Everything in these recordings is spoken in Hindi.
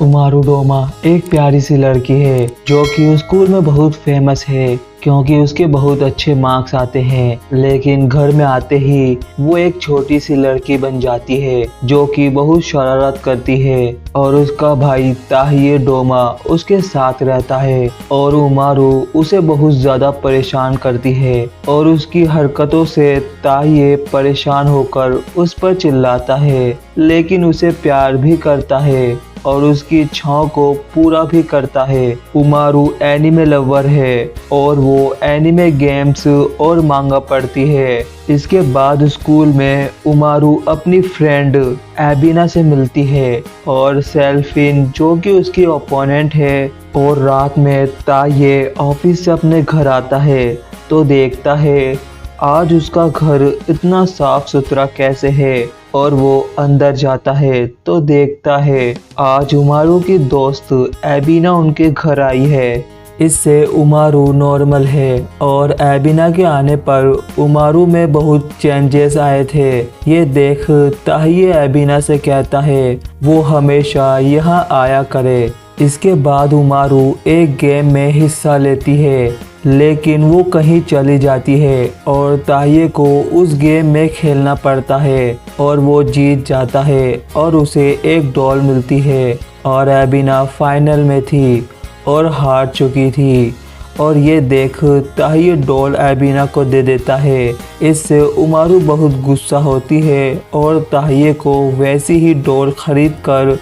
उमारू डोमा एक प्यारी सी लड़की है जो कि स्कूल में बहुत फेमस है क्योंकि उसके बहुत अच्छे मार्क्स आते हैं। लेकिन घर में आते ही वो एक छोटी सी लड़की बन जाती है जो कि बहुत शरारत करती है और उसका भाई ताहिए डोमा उसके साथ रहता है और उमारू उसे बहुत ज्यादा परेशान करती है और उसकी हरकतों से ताहिए परेशान होकर उस पर चिल्लाता है, लेकिन उसे प्यार भी करता है और उसकी इच्छाओं को पूरा भी करता है। उमारू एनिमे लवर है और वो एनिमे गेम्स और मांगा पढ़ती है। इसके बाद स्कूल में उमारू अपनी फ्रेंड एबिना से मिलती है और सेल्फिन जो कि उसकी ओपोनेंट है, और रात में ताये ऑफिस से अपने घर आता है तो देखता है आज उसका घर इतना साफ सुथरा कैसे है, और वो अंदर जाता है तो देखता है आज उमारू की दोस्त एबिना उनके घर आई है। इससे उमारू नॉर्मल है और एबिना के आने पर उमारू में बहुत चेंजेस आए थे। ये देख ताहिए एबिना से कहता है वो हमेशा यहाँ आया करे। इसके बाद उमारू एक गेम में हिस्सा लेती है, लेकिन वो कहीं चली जाती है और ताहिए को उस गेम में खेलना पड़ता है और वो जीत जाता है और उसे एक डॉल मिलती है। और एबिना फाइनल में थी और हार चुकी थी और ये देख ताहिए डॉल एबिना को दे देता है। इससे उमारू बहुत गुस्सा होती है और ताहिए को वैसी ही डॉल खरीद कर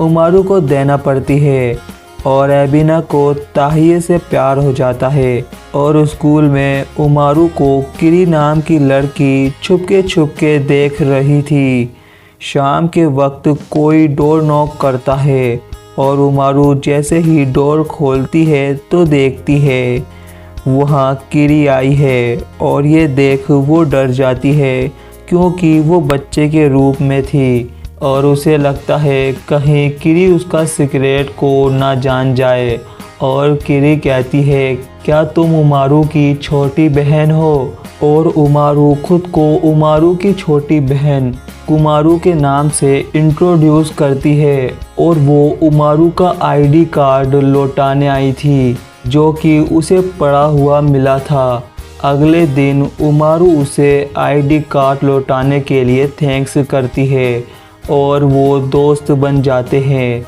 उमारू को देना पड़ती है और एबिना को ताहिए से प्यार हो जाता है। और स्कूल में उमारू को किरी नाम की लड़की छुपके छुपके देख रही थी। शाम के वक्त कोई डोर नॉक करता है और उमारू जैसे ही डोर खोलती है तो देखती है वहाँ किरी आई है और ये देख वो डर जाती है क्योंकि वो बच्चे के रूप में थी और उसे लगता है कहीं किरी उसका सीक्रेट को ना जान जाए। और किरी कहती है क्या तुम उमारू की छोटी बहन हो? और उमारू खुद को उमारू की छोटी बहन कुमारू के नाम से इंट्रोड्यूस करती है और वो उमारू का आईडी कार्ड लौटाने आई थी जो कि उसे पड़ा हुआ मिला था। अगले दिन उमारू उसे आईडी कार्ड लौटाने के लिए थैंक्स करती है और वो दोस्त बन जाते हैं।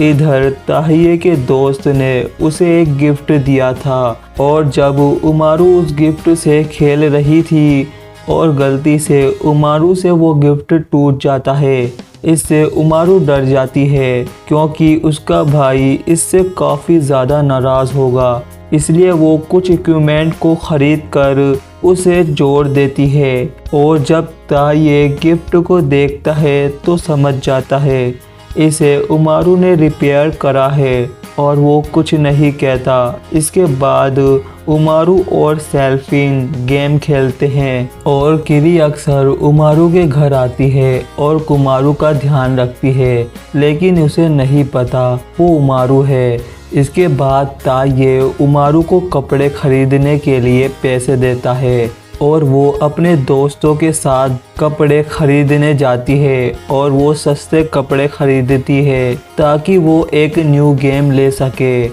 इधर ताहिए के दोस्त ने उसे एक गिफ्ट दिया था और जब उमारू उस गिफ्ट से खेल रही थी और गलती से उमारू से वो गिफ्ट टूट जाता है। इससे उमारू डर जाती है क्योंकि उसका भाई इससे काफ़ी ज़्यादा नाराज़ होगा, इसलिए वो कुछ इक्विपमेंट को खरीद कर उसे जोड़ देती है। और जब ताहिए गिफ्ट को देखता है तो समझ जाता है इसे उमारू ने रिपेयर करा है और वो कुछ नहीं कहता। इसके बाद उमारू और सेल्फिन गेम खेलते हैं और किरी अक्सर उमारू के घर आती है और कुमारू का ध्यान रखती है, लेकिन उसे नहीं पता वो उमारू है। इसके बाद ताहिए उमारू को कपड़े खरीदने के लिए पैसे देता है और वो अपने दोस्तों के साथ कपड़े खरीदने जाती है और वो सस्ते कपड़े खरीदती है ताकि वो एक न्यू गेम ले सके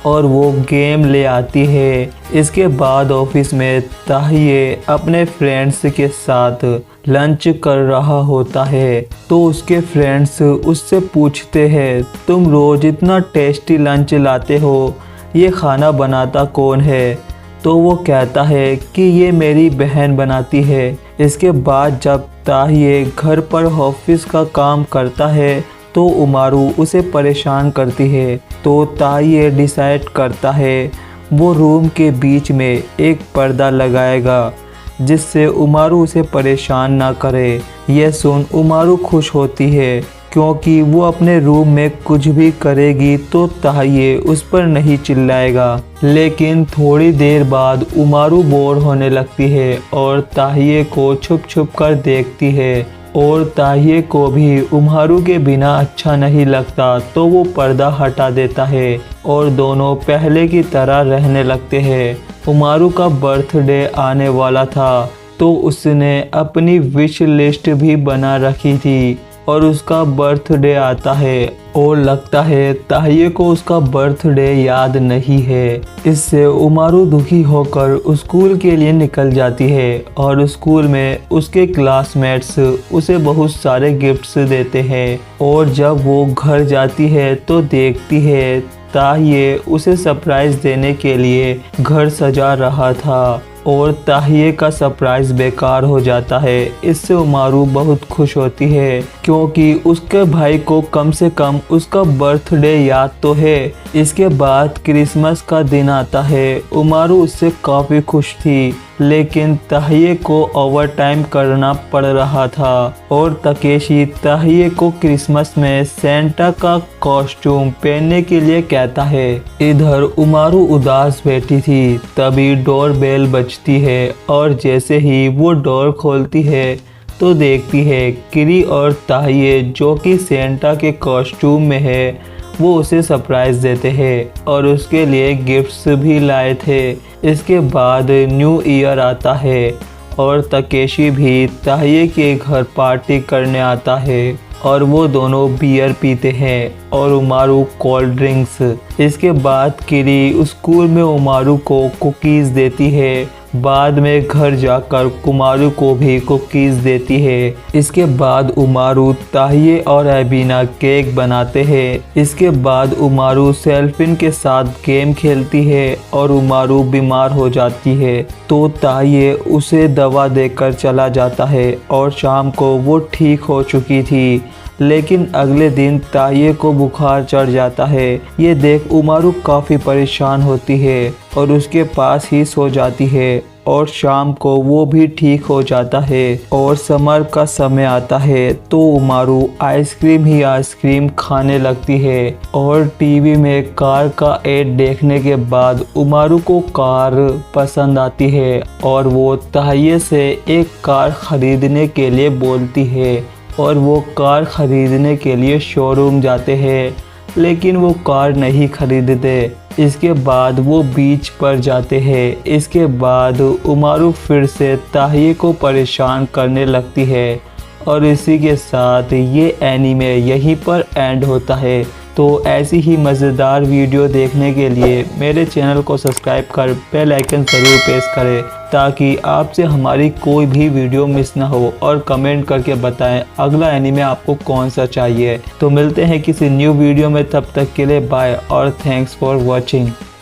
और वो गेम ले आती है। इसके बाद ऑफिस में ताहिए अपने फ्रेंड्स के साथ लंच कर रहा होता है तो उसके फ्रेंड्स उससे पूछते हैं तुम रोज़ इतना टेस्टी लंच लाते हो, ये खाना बनाता कौन है? तो वो कहता है कि ये मेरी बहन बनाती है। इसके बाद जब ताहिए घर पर ऑफिस का काम करता है तो उमारू उसे परेशान करती है, तो ताहिए डिसाइड करता है वो रूम के बीच में एक पर्दा लगाएगा जिससे उमारू उसे परेशान ना करे। यह सुन उमारू खुश होती है क्योंकि वो अपने रूम में कुछ भी करेगी तो ताहिए उस पर नहीं चिल्लाएगा। लेकिन थोड़ी देर बाद उमारू बोर होने लगती है और ताहिए को छुप छुप कर देखती है और ताहिए को भी उमारू के बिना अच्छा नहीं लगता, तो वो पर्दा हटा देता है और दोनों पहले की तरह रहने लगते हैं। उमारू का बर्थडे आने वाला था तो उसने अपनी विश लिस्ट भी बना रखी थी और उसका बर्थडे आता है और लगता है ताहिये को उसका बर्थडे याद नहीं है। इससे उमारू दुखी होकर स्कूल के लिए निकल जाती है और स्कूल में उसके क्लासमेट्स उसे बहुत सारे गिफ्ट्स देते हैं और जब वो घर जाती है तो देखती है ताहिये उसे सरप्राइज देने के लिए घर सजा रहा था और ताहिये का सरप्राइज बेकार हो जाता है। इससे उमारू बहुत खुश होती है क्योंकि उसके भाई को कम से कम उसका बर्थडे याद तो है। इसके बाद क्रिसमस का दिन आता है। उमारू उससे काफ़ी खुश थी लेकिन ताहिये को ओवर टाइम करना पड़ रहा था और तकेशी ताहिये को क्रिसमस में सेंटा का कॉस्ट्यूम पहनने के लिए कहता है। इधर उमारू उदास बैठी थी, तभी डोर बेल बजती है और जैसे ही वो डोर खोलती है तो देखती है किरी और ताहिये जो कि सेंटा के कॉस्ट्यूम में है वो उसे सरप्राइज देते हैं और उसके लिए गिफ्ट्स भी लाए थे। इसके बाद न्यू ईयर आता है और तकेशी भी ताहिये के घर पार्टी करने आता है और वो दोनों बियर पीते हैं और उमारू कोल्ड ड्रिंक्स। इसके बाद किरी स्कूल में उमारू को कुकीज़ देती है। बाद में घर जाकर उमारू को भी कुकीज़ देती है। इसके बाद उमारू ताहिये और अबीना केक बनाते हैं। इसके बाद उमारू सेल्फिन के साथ गेम खेलती है और उमारू बीमार हो जाती है तो ताहिये उसे दवा देकर चला जाता है और शाम को वो ठीक हो चुकी थी। लेकिन अगले दिन ताहिये को बुखार चढ़ जाता है। ये देख उमारू काफ़ी परेशान होती है और उसके पास ही सो जाती है और शाम को वो भी ठीक हो जाता है और समर का समय आता है तो उमारू आइसक्रीम ही आइसक्रीम खाने लगती है और टीवी में कार का एड देखने के बाद उमारू को कार पसंद आती है और वो ताहिये से एक कार खरीदने के लिए बोलती है और वो कार खरीदने के लिए शोरूम जाते हैं लेकिन वो कार नहीं खरीदते। इसके बाद वो बीच पर जाते हैं। इसके बाद उमारू फिर से ताहिये को परेशान करने लगती है और इसी के साथ ये एनीमे यहीं पर एंड होता है। तो ऐसी ही मज़ेदार वीडियो देखने के लिए मेरे चैनल को सब्सक्राइब कर बेल आइकन ज़रूर प्रेस करें ताकि आपसे हमारी कोई भी वीडियो मिस ना हो और कमेंट करके बताएं अगला एनीमे आपको कौन सा चाहिए। तो मिलते हैं किसी न्यू वीडियो में, तब तक के लिए बाय और थैंक्स फॉर वॉचिंग।